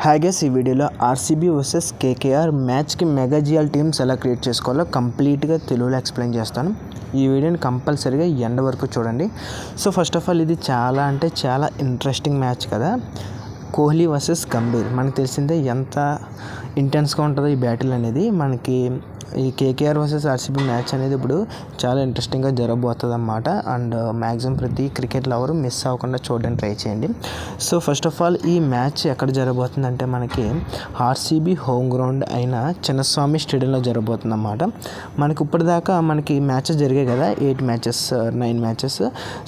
Hi guys, ఈ వీడియోలో RCB versus KKR మ్యాచ్కి మెగా జిఎల్ టీమ్స్ ఎలా క్రియేట్ చేసుకోవాలో కంప్లీట్గా తెలుగులో ఎక్స్ప్లెయిన్ చేస్తాను. ఈ వీడియోని కంపల్సరీగా ఎండ్ వరకు చూడండి. సో ఫస్ట్ ఆఫ్ ఆల్ ఇది చాలా ఇంట్రెస్టింగ్ మ్యాచ్ కదా. కోహ్లీ వర్సెస్ గంభీర్, మనకు తెలిసిందే ఎంత ఇంటెన్స్గా ఉంటుందో ఈ బ్యాటిల్ అనేది. మనకి ఈ కేకేఆర్ వర్సెస్ ఆర్సీబీ మ్యాచ్ అనేది ఇప్పుడు చాలా ఇంట్రెస్టింగ్గా జరగబోతుంది అన్నమాట. అండ్ మ్యాక్సిమం ప్రతి క్రికెట్ లవర్ మిస్ అవ్వకుండా చూడడానికి ట్రై చేయండి. సో ఫస్ట్ ఆఫ్ ఆల్ ఈ మ్యాచ్ ఎక్కడ జరగబోతుందంటే మనకి ఆర్సీబీ హోమ్ గ్రౌండ్ అయిన చిన్నస్వామి స్టేడియంలో జరగబోతుంది అన్నమాట. మనకి ఇప్పటిదాకా మనకి మ్యాచెస్ జరిగాయి కదా, 9 మ్యాచెస్.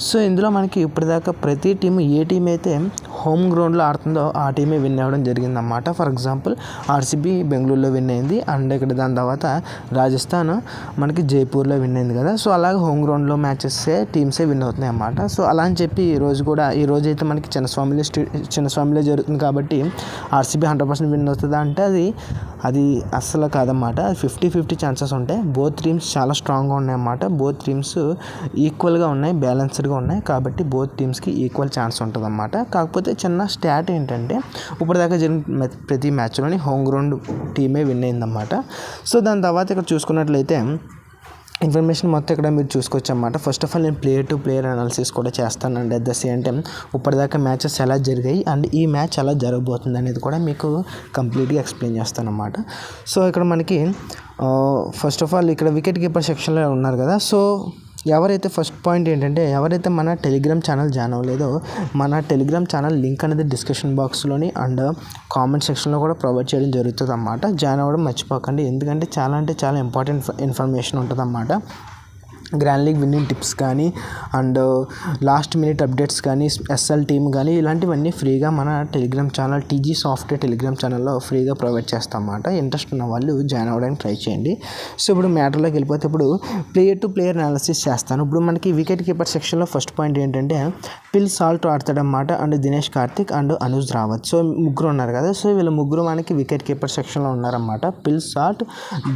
సో ఇందులో మనకి ఇప్పటిదాకా ప్రతి టీము ఏ టీం అయితే హోమ్ గ్రౌండ్లో ఆడుతుందో ఆ టీమే విన్ అవ్వడం జరిగిందన్నమాట. ఫర్ ఎగ్జాంపుల్ ఆర్సీబీ బెంగళూరులో విన్ అయింది, అండ్ ఇక్కడ దాని తర్వాత రాజస్థాన్ మనకి జైపూర్లో విన్ అయింది కదా. సో అలాగే హోమ్ గ్రౌండ్లో టీమ్సే విన్ అవుతున్నాయి అన్నమాట. సో అలా అని చెప్పి ఈ రోజు అయితే మనకి చిన్నస్వామిలో జరుగుతుంది కాబట్టి ఆర్సీబీ 100% విన్ అవుతుందా అంటే అది అస్సలు కాదన్నమాట. 50-50 ఛాన్సెస్ ఉంటాయి. బోత్ టీమ్స్ చాలా స్ట్రాంగ్గా ఉన్నాయి అన్నమాట. బోత్ టీమ్స్ ఈక్వల్గా ఉన్నాయి, బ్యాలెన్స్డ్గా ఉన్నాయి కాబట్టి బోత్ టీమ్స్కి ఈక్వల్ ఛాన్స్ ఉంటుంది అన్నమాట. కాకపోతే చిన్న స్టాట్ ఏంటంటే ఇప్పటిదాకా జరిగిన ప్రతి మ్యాచ్లోని హోమ్ గ్రౌండ్ టీమే విన్ అయిందన్నమాట. సో దాని తర్వాత ఇక్కడ చూసుకున్నట్లయితే ఇన్ఫర్మేషన్ మొత్తం ఇక్కడ మీరు చూసుకోవచ్చు అన్నమాట. ఫస్ట్ ఆఫ్ ఆల్ నేను ప్లేయర్ టు ప్లేయర్ అనాలిసిస్ కూడా చేస్తానండి. అట్ ద సేమ్ టైం ఇప్పటిదాకా మ్యాచెస్ ఎలా జరిగాయి అండ్ ఈ మ్యాచ్ ఎలా జరగబోతుంది అనేది కూడా మీకు కంప్లీట్గా ఎక్స్ప్లెయిన్ చేస్తాను అన్నమాట. సో ఇక్కడ మనకి ఫస్ట్ ఆఫ్ ఆల్ ఇక్కడ వికెట్ కీపర్ సెక్షన్లో ఉన్నారు కదా. సో ఎవరైతే ఫస్ట్ పాయింట్ ఏంటంటే ఎవరైతే మన టెలిగ్రామ్ ఛానల్ జాయిన్ అవ్వలేదో మన టెలిగ్రామ్ ఛానల్ లింక్ అనేది డిస్క్రిప్షన్ బాక్స్లోని అండ్ కామెంట్ సెక్షన్లో కూడా ప్రొవైడ్ చేయడం జరుగుతుంది అన్నమాట. జాయిన్ అవ్వడం మర్చిపోకండి, ఎందుకంటే చాలా ఇంపార్టెంట్ ఇన్ఫర్మేషన్ ఉంటుంది అన్నమాట. గ్రాండ్ లీగ్ విన్నింగ్ టిప్స్ కానీ అండ్ లాస్ట్ మినిట్ అప్డేట్స్ కానీ ఎస్ఎల్ టీమ్ కానీ ఇలాంటివన్నీ ఫ్రీగా మన Telegram channel TG software Telegram ఛానల్లో ఫ్రీగా ప్రొవైడ్ చేస్తాం అన్నమాట. ఇంట్రెస్ట్ ఉన్న వాళ్ళు జాయిన్ అవ్వడానికి ట్రై చేయండి. సో ఇప్పుడు మ్యాటర్లోకి వెళ్ళిపోతే ఇప్పుడు ప్లేయర్ టు ప్లేయర్ అనాలిసిస్ చేస్తాను. ఇప్పుడు మనకి వికెట్ కీపర్ సెక్షన్లో ఫస్ట్ పాయింట్ ఏంటంటే పిల్ సాల్ట్ ఆడతాడన్నమాట, and Dinesh Karthik and Anuj Rawat. So ముగ్గురు ఉన్నారు కదా. సో వీళ్ళ ముగ్గురు మనకి వికెట్ కీపర్ సెక్షన్లో ఉన్నారన్నమాట. పిల్ salt,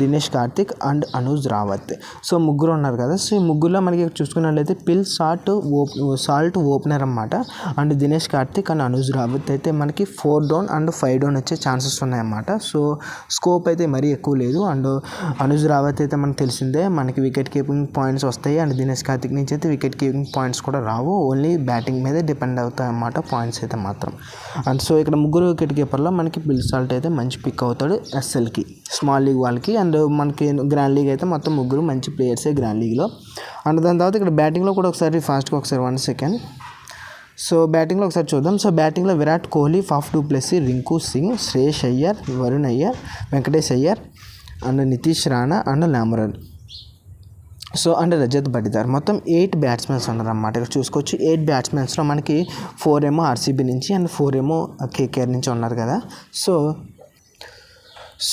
Dinesh Karthik and Anuj Rawat. So ముగ్గురు ఉన్నారు కదా. సో ఈ ముగ్గురులో మనకి చూసుకున్నట్లయితే పిల్ సాల్ట్ ఓపెనర్ అన్నమాట, అండ్ దినేష్ కార్తిక్ అండ్ అనుజ్ రావత్ అయితే మనకి 4 డౌన్ అండ్ 5 డౌన్ వచ్చే ఛాన్సెస్ ఉన్నాయన్నమాట. సో స్కోప్ అయితే మరీ ఎక్కువ లేదు. అండ్ అనుజ్ రావత్ అయితే మనకు తెలిసిందే మనకి వికెట్ కీపింగ్ పాయింట్స్ వస్తాయి, అండ్ దినేష్ కార్తిక్ నుంచి అయితే వికెట్ కీపింగ్ పాయింట్స్ కూడా రావు, ఓన్లీ బ్యాటింగ్ మీదే డిపెండ్ అవుతాయి అన్నమాట పాయింట్స్ అయితే మాత్రం. అండ్ సో ఇక్కడ ముగ్గురు వికెట్ కీపర్లో మనకి పిల్ సాల్ట్ అయితే మంచి పిక్ అవుతాడు ఎస్ఎల్కి, స్మాల్ లీగ్ వాళ్ళకి. అండ్ మనకి గ్రాండ్ లీగ్ అయితే మొత్తం ముగ్గురు మంచి ప్లేయర్సే గ్రాండ్ లీగ్లో. అండ్ దాని తర్వాత ఇక్కడ బ్యాటింగ్లో కూడా ఒకసారి 1 సెకండ్. సో బ్యాటింగ్లో ఒకసారి చూద్దాం. సో బ్యాటింగ్లో Virat Kohli, Faf du Plessis, Rinku Singh, Shreyas Iyer, Varun Iyer, Venkatesh Iyer and Nitish Rana and Lomror. So and Rajat Patidar. మొత్తం 8 బ్యాట్స్మెన్స్ ఉన్నారన్నమాట. ఇక్కడ చూసుకోవచ్చు 8 బ్యాట్స్మెన్స్లో మనకి 4 ఏమో ఆర్సీబీ నుంచి అండ్ 4 ఏమో కేకేఆర్ నుంచి ఉన్నారు కదా.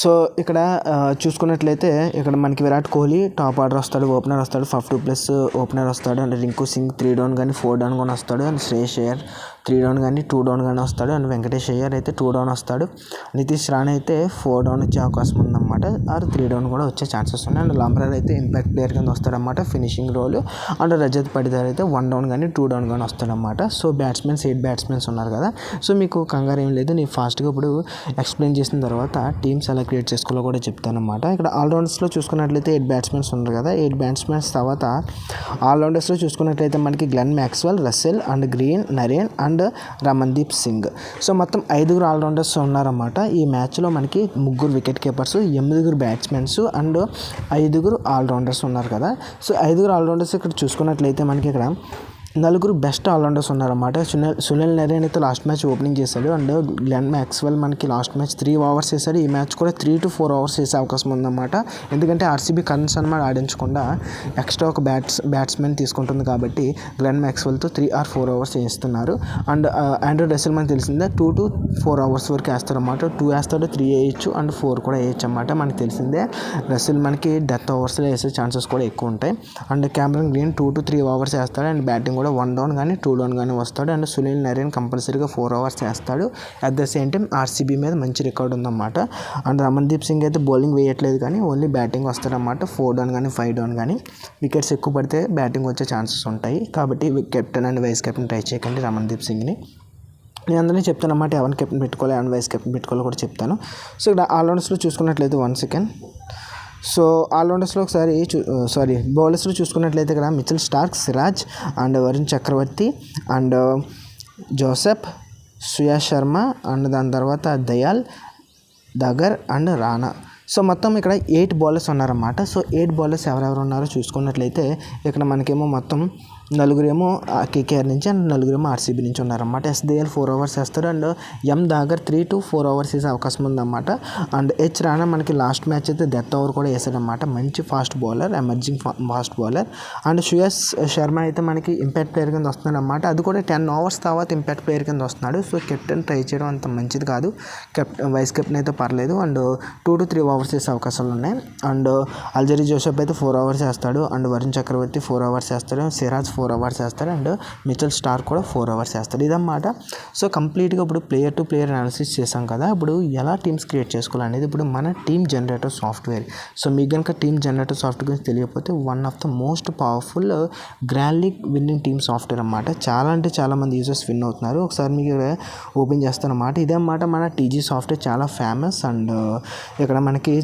సో ఇక్కడ చూసుకున్నట్లయితే ఇక్కడ మనకి విరాట్ కోహ్లీ టాప్ ఆర్డర్ వస్తాడు, ఓపెనర్ వస్తాడు, ఫాఫ్ డు ప్లెస్ ఓపెనర్ వస్తాడు, అండ్ రింకు సింగ్ 3 డౌన్ కానీ 4 డౌన్ కానీ వస్తాడు, అండ్ శ్రేయస్ అయ్యర్ 3 డౌన్ కానీ 2 డౌన్ కానీ వస్తాడు, అండ్ వెంకటేష్ అయ్యర్ అయితే 2 డౌన్ వస్తాడు, నితీష్ రాణా అయితే 4 డౌన్ వచ్చే అవకాశం ఉందన్నమాట, ఆర్ 3 డౌన్ కూడా వచ్చే ఛాన్సెస్ ఉన్నాయి. అండ్ లాంబ్రర్ అయితే ఇంపాక్ట్ ప్లేయర్ కింద వస్తాడన్నమాట, finishing role. And Rajat Patidar అయితే 1 డౌన్ కానీ 2 డౌన్ కానీ వస్తాడన్నమాట. సో 8 బ్యాట్స్మెన్స్ ఉన్నారు కదా. సో మీకు కంగారు ఏం లేదు, నేను ఫాస్ట్గా ఇప్పుడు ఎక్స్ప్లెయిన్ చేసిన తర్వాత టీమ్స్ ఎలా క్రియేట్ చేసుకోవాలో కూడా చెప్తానమాట. ఇక్కడ ఆల్రౌండర్స్లో చూసుకున్నట్లయితే 8 బ్యాట్స్మెన్స్ ఉన్నారు కదా. 8 బ్యాట్స్మెన్స్ తర్వాత ఆల్రౌండర్స్లో చూసుకున్నట్లయితే మనకి Glenn Maxwell, Russell and Green, Narine and Ramandeep Singh. So మొత్తం 5 ఆల్రౌండర్స్ ఉన్నారన్నమాట. ఈ మ్యాచ్లో మనకి 3 wicket keepers, 8 batsmen and 5 allrounders ఉన్నారు కదా. సో 5 ఆల్రౌండర్స్ ఇక్కడ చూసుకున్నట్లయితే మనకి ఇక్కడ 4 బెస్ట్ ఆల్రౌండర్స్ ఉన్నారన్నమాట. సునీల్ నరేన్ అయితే లాస్ట్ మ్యాచ్ ఓపెనింగ్ చేశాడు, అండ్ గ్లెన్ మ్యాక్స్వెల్ మనకి లాస్ట్ మ్యాచ్ 3 ఓవర్స్ వేశాడు. ఈ మ్యాచ్ కూడా 3 to 4 ఓవర్స్ వేసే అవకాశం ఉందన్నమాట. ఎందుకంటే ఆర్సీబీ కరణ్ శర్మ ఆడించకుండా ఎక్స్ట్రా ఒక బ్యాట్స్మెన్ తీసుకుంటుంది కాబట్టి గ్లెన్ మ్యాక్స్వెల్తో 3 or 4 ఓవర్స్ వేస్తున్నారు. అండ్ ఆండ్రూ రసెల్ మనకు తెలిసిందే 2 to 4 ఓవర్స్ వరకు వేస్తారన్నమాట. 2 వేస్తాడు, 3 వేయచ్చు అండ్ 4 కూడా వేయచ్చు అన్నమాట. మనకు తెలిసిందే రసెల్ మనకి డెత్ ఓవర్స్లో వేసే ఛాన్సెస్ కూడా ఎక్కువ ఉంటాయి. And Cameron green 2 to 3 overs వేస్తాడు, అండ్ బ్యాటింగ్ 1 డౌన్ కానీ 2 డౌన్ కానీ వస్తాడు. అండ్ సునీల్ నరేన్ కంపల్సరీగా 4 ఓవర్స్ చేస్తాడు. At the same time RCB మీద మంచి రికార్డ్ ఉందన్నమాట. అండ్ రమన్దీప్ సింగ్ అయితే బౌలింగ్ వేయట్లేదు కానీ ఓన్లీ బ్యాటింగ్ వస్తాడన్నమాట. 4 డౌన్ కానీ 5 డౌన్ కానీ వికెట్స్ ఎక్కువ పడితే బ్యాటింగ్ వచ్చే ఛాన్సెస్ ఉంటాయి కాబట్టి captain and vice captain try చేయకండి రమన్దీప్ సింగ్ని. నేను అందరినీ చెప్తాను అన్నమాట, ఎవరిని కెప్టెన్ పెట్టుకోవాలి, ఎవరిని వైస్ కెప్టెన్ పెట్టుకోవాలో కూడా చెప్తాను. సో ఇక్కడ ఆల్రౌండర్స్లో చూసుకున్నట్లయితే 1 సెకండ్. సో ఆల్రౌండర్స్లో ఒకసారి బౌలర్స్లో చూసుకున్నట్లయితే ఇక్కడ Mitchell Starc, Siraj and Varun Chakravarthy and Joseph, Suyash Sharma and దాని తర్వాత దయాల్, దగర్ అండ్ రాణా. సో మొత్తం ఇక్కడ 8 బౌలర్స్ ఉన్నారన్నమాట. సో 8 బౌలర్స్ ఎవరెవరు ఉన్నారో చూసుకున్నట్లయితే ఇక్కడ మనకేమో మొత్తం నలుగురేమో కేకేఆర్ నుంచి అండ్ నలుగురేమో ఆర్సీబీ నుంచి ఉన్నారన్నమాట. ఎస్దేఎల్ 4 ఓవర్స్ వేస్తారు and M dagger 3 to 4 overs వేసే అవకాశం ఉందన్నమాట. అండ్ హెచ్ రాణా మనకి లాస్ట్ మ్యాచ్ అయితే డెత్ ఓవర్ కూడా వేసాడన్నమాట. మంచి fast bowler, emerging fast bowler. And Suyash Sharma అయితే మనకి ఇంపాక్ట్ ప్లేయర్ కింద వస్తున్నాడు అన్నమాట. అది కూడా 10 ఓవర్స్ తర్వాత ఇంపాక్ట్ ప్లేయర్ కింద వస్తున్నాడు. సో కెప్టెన్ ట్రై చేయడం అంత మంచిది కాదు. వైస్ కెప్టెన్ అయితే పర్లేదు. అండ్ 2 to 3 ఓవర్స్ వేసే అవకాశాలు ఉన్నాయి. అండ్ అల్జరీ జోసెఫ్ అయితే 4 ఓవర్స్ వేస్తాడు అండ్ వరుణ్ చక్రవర్తి 4 ఓవర్స్ వేస్తాడు, సిరాజ్ 4 ఓవర్స్ వేస్తాడు అండ్ మిచెల్ స్టార్క్ కూడా 4 ఓవర్స్ వేస్తాడు. ఇదన్నమాట. సో కంప్లీట్గా ఇప్పుడు ప్లేయర్ టు ప్లేయర్ అనాలిసిస్ చేసాం కదా. ఇప్పుడు ఎలా టీమ్స్ క్రియేట్ చేసుకోవాలనేది ఇప్పుడు మన టీమ్ జనరేటర్ సాఫ్ట్వేర్. సో మీకు కనుక టీమ్ జనరేటర్ సాఫ్ట్వేర్ గురించి తెలియకపోతే one of the most powerful grand league winning team software అన్నమాట. చాలా అంటే చాలా మంది యూజర్స్ విన్ అవుతున్నారు. ఒకసారి మీకు ఓపెన్ చేస్తాను అన్నమాట. ఇదే అన్నమాట మన టీజీ సాఫ్ట్వేర్ చాలా ఫేమస్. అండ్ ఇక్కడ మనకి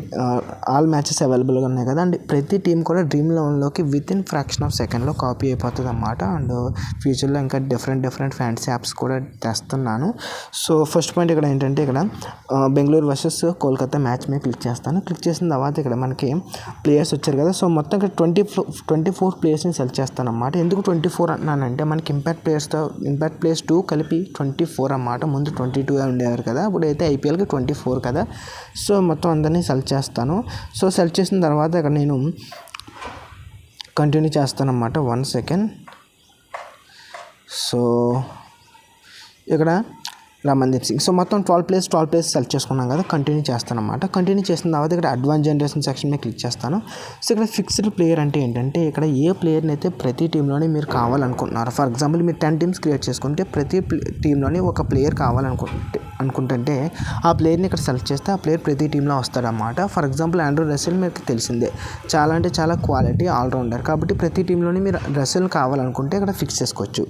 ఆల్ మ్యాచెస్ అవైలబుల్గా ఉన్నాయి కదా. అండ్ ప్రతి టీం కూడా డ్రీమ్ లెవెన్లోకి విత్ ఇన్ ఫ్రాక్షన్ ఆఫ్ సెకండ్లో కాపీ అయిపోతుంది అన్నమాట. అండ్ ఫ్యూచర్లో ఇంకా డిఫరెంట్ ఫ్యాన్సీ యాప్స్ కూడా తెస్తున్నాను. సో ఫస్ట్ పాయింట్ ఇక్కడ ఏంటంటే ఇక్కడ బెంగళూరు వర్సెస్ కోల్కతా మ్యాచ్ మీద క్లిక్ చేస్తాను. క్లిక్ చేసిన తర్వాత ఇక్కడ మనకి ప్లేయర్స్ వచ్చారు కదా. సో మొత్తం ఇక్కడ 24 ప్లేయర్స్ని సెలెక్ట్ చేస్తాను అన్నమాట. ఎందుకు 24 అంటున్నానంటే మనకి ఇంపాక్ట్ ప్లేయర్స్ 2 కలిపి 24 అన్నమాట. ముందు 22 ఉండేవారు కదా, ఇప్పుడు అయితే ఐపీఎల్కి 24 కదా. సో మొత్తం అందరినీ సెలెక్ట్ చేస్తాను. సో సెలెక్ట్ చేసిన తర్వాత ఇక్కడ నేను కంటిన్యూ చేస్తాను అన్నమాట. 1 సెకండ్. సో ఇక్కడ రమన్దీప్ సింగ్. సో మొత్తం 12 ప్లేస్ సెలెక్ట్ చేసుకున్నాం కదా. కంటిన్యూ చేస్తాను అన్నమాట. కంటిన్యూ చేసిన తర్వాత ఇక్కడ అడ్వాన్స్ జనరేషన్ సెక్షన్ మీద క్లిక్ చేస్తాను. సో ఇక్కడ ఫిక్స్డ్ ప్లేయర్ అంటే ఏంటంటే ఇక్కడ ఏ ప్లేయర్ని అయితే ప్రతి టీంలోనే మీరు కావాలనుకుంటున్నారు. ఫర్ ఎగ్జాంపుల్ మీరు 10 టీమ్స్ క్రియేట్ చేసుకుంటే ప్రతి టీంలోనే ఒక ప్లేయర్ అనుకుంటుంటే ఆ ప్లేయర్ని ఇక్కడ సెలెక్ట్ చేస్తే ఆ ప్లేయర్ ప్రతి టీంలో వస్తాడన్నమాట. ఫర్ ఎగ్జాంపుల్ ఆండ్రూ రసెల్ మీకు తెలిసిందే, చాలా అంటే చాలా క్వాలిటీ ఆల్రౌండర్. కాబట్టి ప్రతి టీంలోనే మీరు రసెల్ కావాలనుకుంటే ఇక్కడ ఫిక్స్ చేసుకోవచ్చు.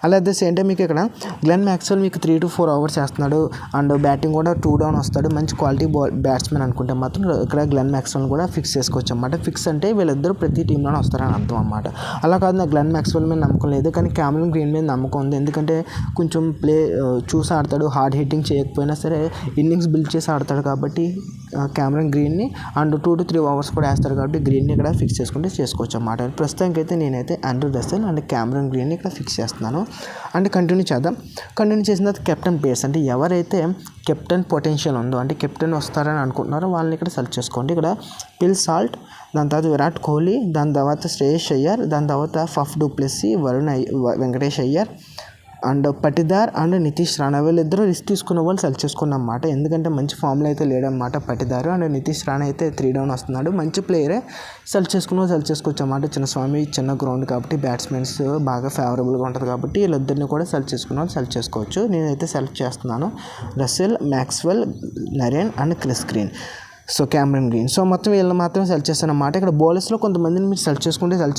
అలా అట్ ద సేమ్ టైం మీకు ఇక్కడ గ్లెన్ మ్యాక్స్వెల్ మీకు 3 to 4 ఓవర్స్ వేస్తున్నాడు అండ్ బ్యాటింగ్ కూడా 2 డౌన్ వస్తాడు, మంచి క్వాలిటీ బ్యాట్స్మెన్ అనుకుంటే మాత్రం ఇక్కడ గ్లెన్ మ్యాక్స్వెల్ కూడా ఫిక్స్ చేసుకోవచ్చు అన్నమాట. ఫిక్స్ అంటే వీళ్ళిద్దరూ ప్రతి టీంలోనే వస్తారని అర్థం అన్నమాట. అలా కాదు నాకు గ్లెన్ మ్యాక్స్వెల్ మీద నమ్మకం లేదు కానీ క్యామరన్ గ్రీన్ మీద నమ్మకం ఉంది. ఎందుకంటే కొంచెం చూసి ఆడతాడు, హార్డ్ హిట్టింగ్ చేయకపోయినా సరే ఇన్నింగ్స్ బిల్డ్ చేసి ఆడతాడు కాబట్టి క్యామరన్ గ్రీన్ని అండ్ 2 to 3 ఓవర్స్ కూడా వేస్తాడు కాబట్టి గ్రీన్ని ఇక్కడ ఫిక్స్ చేసుకుంటే చేసుకోవచ్చు అన్నమాట. ప్రస్తుతానికి అయితే నేనైతే ఆండ్రూ రసెల్ అండ్ క్యామరన్ గ్రీన్ని ఇక్కడ ఫిక్స్ చేస్తున్నాను. అండ్ కంటిన్యూ చేద్దాం. కంటిన్యూ చేసిన తర్వాత కెప్టెన్ ప్లేయర్స్ అంటే ఎవరైతే కెప్టెన్ పొటెన్షియల్ ఉందో అంటే కెప్టెన్ వస్తారని అనుకుంటున్నారో వాళ్ళని ఇక్కడ సెలెక్ట్ చేసుకోండి. ఇక్కడ పిల్ సాల్ట్, దాని తర్వాత విరాట్ కోహ్లీ, దాని తర్వాత శ్రేయస్ అయ్యర్, దాని తర్వాత Faf du Plessis, Venkatesh Iyer and Patidar and Nitish Rana. వీళ్ళిద్దరూ రిస్క్ తీసుకున్న వాళ్ళు సెలెక్ట్ చేసుకున్నమాట. ఎందుకంటే మంచి ఫామ్లో అయితే లేడన్నమాట పటిదార్. అండ్ నితీష్ రాణా అయితే 3 డౌన్ వస్తున్నాడు, మంచి ప్లేయరే. సెలెక్ట్ చేసుకోవచ్చు అన్నమాట. చిన్న గ్రౌండ్ కాబట్టి బ్యాట్స్మెన్స్ బాగా ఫేవరబుల్గా ఉంటుంది కాబట్టి వీళ్ళిద్దరిని కూడా సెలెక్ట్ చేసుకోవచ్చు. నేనైతే సెలెక్ట్ చేస్తున్నాను Russell, Maxwell, Narine and Chris Green. So Cameron Green. So మొత్తం వీళ్ళని మాత్రం సెలెక్ట్ చేస్తాను అన్నమాట. ఇక్కడ బౌలర్స్లో కొంతమందిని మీరు సెలెక్ట్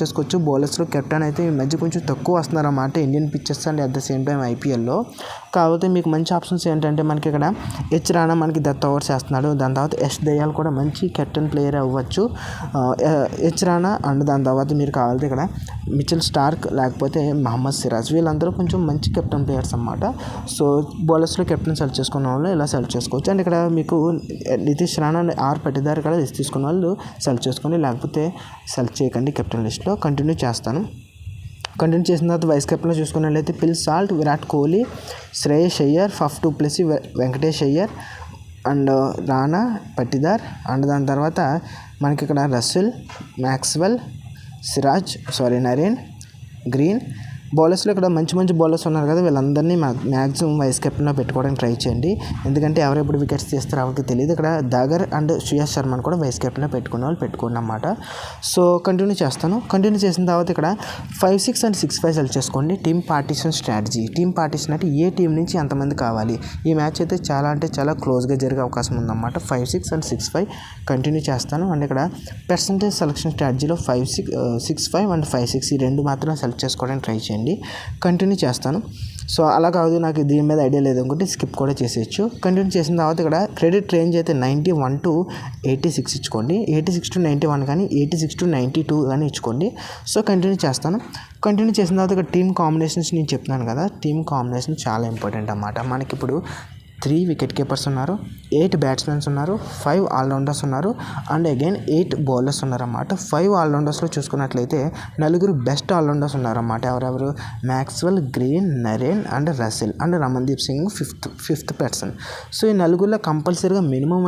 చేసుకోవచ్చు. బౌలర్స్లో కెప్టెన్ అయితే ఈ మధ్య కొంచెం తక్కువ వస్తున్నారన్నమాట Indian pitches and at the same time ఐపీఎల్లో. కాకపోతే మీకు మంచి ఆప్షన్స్ ఏంటంటే మనకి ఇక్కడ హెచ్ రాణా మనకి డెత్ ఓవర్స్ వేస్తున్నాడు. దాని తర్వాత యష్ దయాల్ కూడా మంచి కెప్టెన్ ప్లేయర్ అవ్వచ్చు. హెచ్ రాణా అండ్ దాని తర్వాత మీరు కావాలంటే ఇక్కడ మిచెల్ స్టార్క్ లేకపోతే మహమ్మద్ సిరాజ్, వీళ్ళందరూ కొంచెం మంచి కెప్టెన్ ప్లేయర్స్ అన్నమాట. సో బౌలర్స్లో కెప్టెన్ సెలెక్ట్ చేసుకున్న వాళ్ళు ఇలా సెలెక్ట్ చేసుకోవచ్చు. అండ్ ఇక్కడ మీకు నితీష్ రాణా ఆర్ పటిదార్ కూడా లిస్ట్ తీసుకున్న వాళ్ళు సెలెక్ట్ చేసుకోండి, లేకపోతే సెలెక్ట్ చేయకండి కెప్టెన్ లిస్ట్లో. కంటిన్యూ చేస్తాను. కంటిన్యూ చేసిన తర్వాత వైస్ కెప్టెన్లో చూసుకున్నట్లయితే Phil Salt, Virat Kohli, Shreyas Iyer, Faf du Plessis, Venkatesh Iyer and Rana, Patidar and దాని తర్వాత మనకి ఇక్కడ రసెల్, మ్యాక్స్వెల్, నరేన్, గ్రీన్. బౌలర్స్లో ఇక్కడ మంచి బౌలర్స్ ఉన్నారు కదా, వీళ్ళందరినీ మ్యాక్సిమం వైస్ కెప్టెన్లో పెట్టుకోవడానికి ట్రై చేయండి. ఎందుకంటే ఎవరెప్పుడు వికెట్స్ తీస్తారో వాళ్ళకి తెలియదు. ఇక్కడ దాగర్ అండ్ సుయాష్ శర్మను కూడా వైస్ కెప్టెన్లో పెట్టుకున్న వాళ్ళు పెట్టుకోండి అన్నమాట. సో కంటిన్యూ చేస్తాను. కంటిన్యూ చేసిన తర్వాత ఇక్కడ 5-6 and 6-5 సెలెక్ట్ చేసుకోండి. Team partition strategy. Team partition అంటే ఏ టీం నుంచి ఎంతమంది కావాలి. ఈ మ్యాచ్ అయితే చాలా అంటే చాలా క్లోజ్గా జరిగే అవకాశం ఉందన్నమాట. 5-6 and 6-5 కంటిన్యూ చేస్తాను. అండ్ ఇక్కడ పర్సంటేజ్ సెలక్షన్ స్ట్రాటజీలో 5-6, 6-5 and 5-6 ఈ రెండు మాత్రం సెలెక్ట్ చేసుకోవడానికి ట్రై చేయండి. కంటిన్యూ చేస్తాను. సో అలా కాదు నాకు దీని మీద ఐడియా లేదు అనుకుంటే స్కిప్ కూడా చేసేయచ్చు. కంటిన్యూ చేసిన తర్వాత ఇక్కడ క్రెడిట్ రేంజ్ అయితే 91 to 86 ఇచ్చుకోండి. 86 to 91 కానీ 86 to 92 కానీ ఇచ్చుకోండి. సో కంటిన్యూ చేస్తాను. కంటిన్యూ చేసిన తర్వాత ఇక్కడ టీమ్ కాంబినేషన్స్ నేను చెప్తున్నాను కదా, టీమ్ కాంబినేషన్ చాలా ఇంపార్టెంట్ అన్నమాట. మనకి ఇప్పుడు 3 వికెట్ కీపర్స్ ఉన్నారు, 8 బ్యాట్స్మెన్స్ ఉన్నారు, 5 ఆల్రౌండర్స్ ఉన్నారు అండ్ అగైన్ 8 బౌలర్స్ ఉన్నారన్నమాట. 5 ఆల్రౌండర్స్లో చూసుకున్నట్లయితే 4 బెస్ట్ ఆల్రౌండర్స్ ఉన్నారన్నమాట. ఎవరెవరు? Maxwell, Green, Narine and Russell and Ramandeep Singh fifth person. So ఈ నలుగురిలో కంపల్సరీగా మినిమం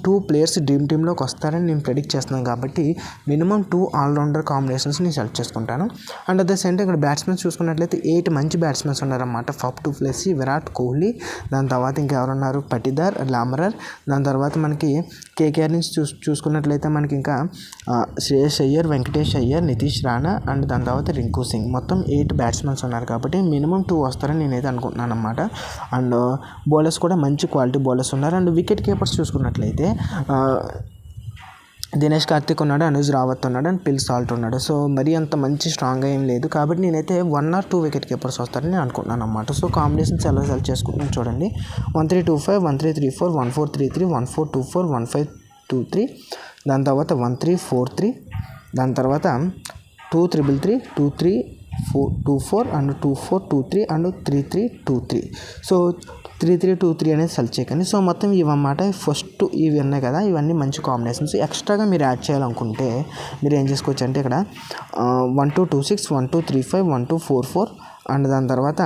2 ప్లేయర్స్ డ్రీమ్ టీంలోకి వస్తారని నేను ప్రెడిక్ట్ చేస్తున్నాను కాబట్టి మినిమం 2 ఆల్రౌండర్ కాంబినేషన్స్ నేను సెలెక్ట్ చేసుకుంటాను. And at the same time ఇక్కడ బ్యాట్స్మెన్స్ చూసుకున్నట్లయితే 8 మంచి బ్యాట్స్మెన్స్ ఉన్నారన్నమాట. ఫఫ్ డు ప్లెసీ, విరాట్ కోహ్లీ, దాని తర్వాత ఇంకెవరున్నారు? పటిదార్, లామరర్. దాని తర్వాత మనకి కేకేఆర్ నుంచి చూసుకున్నట్లయితే మనకి ఇంకా శ్రేయస్ అయ్యర్, వెంకటేష్ అయ్యర్, నితీష్ రాణా అండ్ దాని తర్వాత రింకు సింగ్. మొత్తం 8 బ్యాట్స్మెన్స్ ఉన్నారు కాబట్టి మినిమం 2 వస్తారని నేనైతే అనుకుంటున్నాను అనమాట. అండ్ బౌలర్స్ కూడా మంచి క్వాలిటీ బౌలర్స్ ఉన్నారు. అండ్ వికెట్ కీపర్స్ చూసుకున్నట్లయితే దినేష్ కార్తిక్ ఉన్నాడు, అనుజ్ రావత్ ఉన్నాడు అండ్ పిల్ సాల్ట్ ఉన్నాడు. సో మరీ అంత మంచి స్ట్రాంగ్గా ఏం లేదు కాబట్టి నేనైతే 1 or 2 వికెట్ కీపర్స్ వస్తారని నేను అనుకుంటున్నాను అనమాట. సో కాంబినేషన్స్ ఎలా సెలెక్ట్ చేసుకుంటున్నాను చూడండి. 1325, 1334, 1433, 1424, 1523, దాని తర్వాత 1343, దాని తర్వాత 2333, 2324 అండ్ 2423 అండ్ 3323. సో 3323 అనేది సెలెక్ట్ చేయకండి. సో మొత్తం ఇవన్నమాట. ఫస్ట్ ఇవి ఉన్నాయి కదా, ఇవన్నీ మంచి కాంబినేషన్స్. ఎక్స్ట్రాగా మీరు యాడ్ చేయాలనుకుంటే మీరు ఏం చేసుకోవచ్చు అంటే ఇక్కడ 1226, 1235, 1244 అండ్ దాని తర్వాత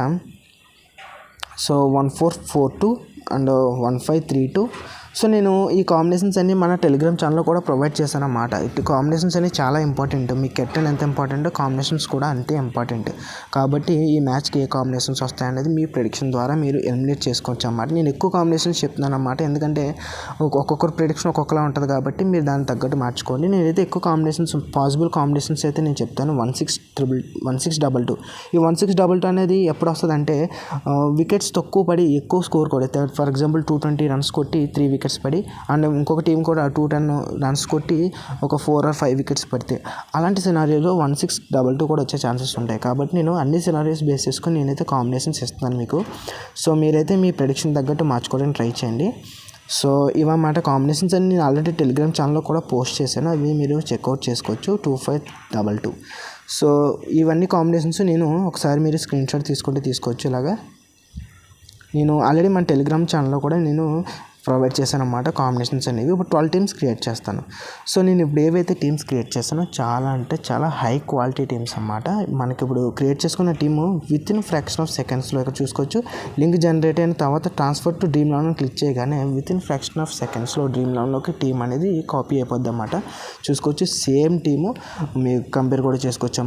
సో 1442 అండ్ 1532. సో నేను ఈ కాంబినేషన్స్ అన్నీ మన టెలిగ్రామ్ ఛానల్లో కూడా ప్రొవైడ్ చేశాను అన్నమాట. ఇటు కాంబినేషన్స్ అనేవి చాలా ఇంపార్టెంట్. మీ కెప్టెన్ ఎంత ఇంపార్టెంటో కాంబినేషన్స్ కూడా అంతే ఇంపార్టెంట్. కాబట్టి ఈ మ్యాచ్కి ఏ కాంబినేషన్స్ వస్తాయనేది మీ ప్రెడిక్షన్ ద్వారా మీరు ఎలిమినేట్ చేసుకోవచ్చు అన్నమాట. నేను ఎక్కువ కాంబినేషన్స్ చెప్తున్నాను అన్నమాట, ఎందుకంటే ఒక్కొక్కరు ప్రెడిక్షన్ ఒక్కొక్కలా ఉంటుంది కాబట్టి మీరు దాన్ని తగ్గట్టు మార్చుకోండి. నేనైతే ఎక్కువ కాంబినేషన్స్, పాసిబుల్ కాంబినేషన్స్ అయితే నేను చెప్తాను. 1622. ఈ 1622 అనేది ఎప్పుడు వస్తుంది అంటే వికెట్స్ తక్కువ పడి ఎక్కువ స్కోర్ కొడితే, ఫర్ ఎగ్జాంపుల్ 220 రన్స్ కొట్టి 3 వికెట్స్ పడి అండ్ ఇంకొక టీం కూడా 210 రన్స్ కొట్టి ఒక 4 or 5 వికెట్స్ పడితే అలాంటి సినారియోలో 1622 కూడా వచ్చే ఛాన్సెస్ ఉంటాయి. కాబట్టి నేను అన్ని సినారియోస్ బేస్ చేసుకొని నేనైతే కాంబినేషన్స్ ఇస్తాను మీకు. సో మీరైతే మీ ప్రెడిక్షన్ తగ్గట్టు మార్చుకోవడానికి ట్రై చేయండి. సో ఇవన్నమాట కాంబినేషన్స్ అని నేను ఆల్రెడీ టెలిగ్రామ్ ఛానల్లో కూడా పోస్ట్ చేశాను, అవి మీరు చెక్అవుట్ చేసుకోవచ్చు. 2522. సో ఇవన్నీ కాంబినేషన్స్ నేను ఒకసారి మీరు స్క్రీన్ షాట్ తీసుకోవచ్చు. ఇలాగా నేను ఆల్రెడీ మన టెలిగ్రామ్ ఛానల్లో కూడా నేను ప్రొవైడ్ చేశాను అన్నమాట కాంబినేషన్స్ అనేవి. ఇప్పుడు 12 టీమ్స్ క్రియేట్ చేస్తాను. సో నేను ఇప్పుడు ఏవైతే టీమ్స్ క్రియేట్ చేస్తానో చాలా అంటే చాలా హై క్వాలిటీ టీమ్స్ అన్నమాట. మనకి ఇప్పుడు క్రియేట్ చేసుకున్న team with in fraction of సెకండ్స్లో ఇక్కడ చూసుకోవచ్చు. లింక్ జనరేట్ అయిన తర్వాత transfer to dream eleven click చేయగానే విత్ ఇన్ ఫ్రాక్షన్ ఆఫ్ సెకండ్స్లో డ్రీమ్ లెవెన్లోకి టీం అనేది కాపీ అయిపోద్ది అన్నమాట. చూసుకోవచ్చు, సేమ్ టీము మీరు కంపేర్ కూడా చేసుకోవచ్చు.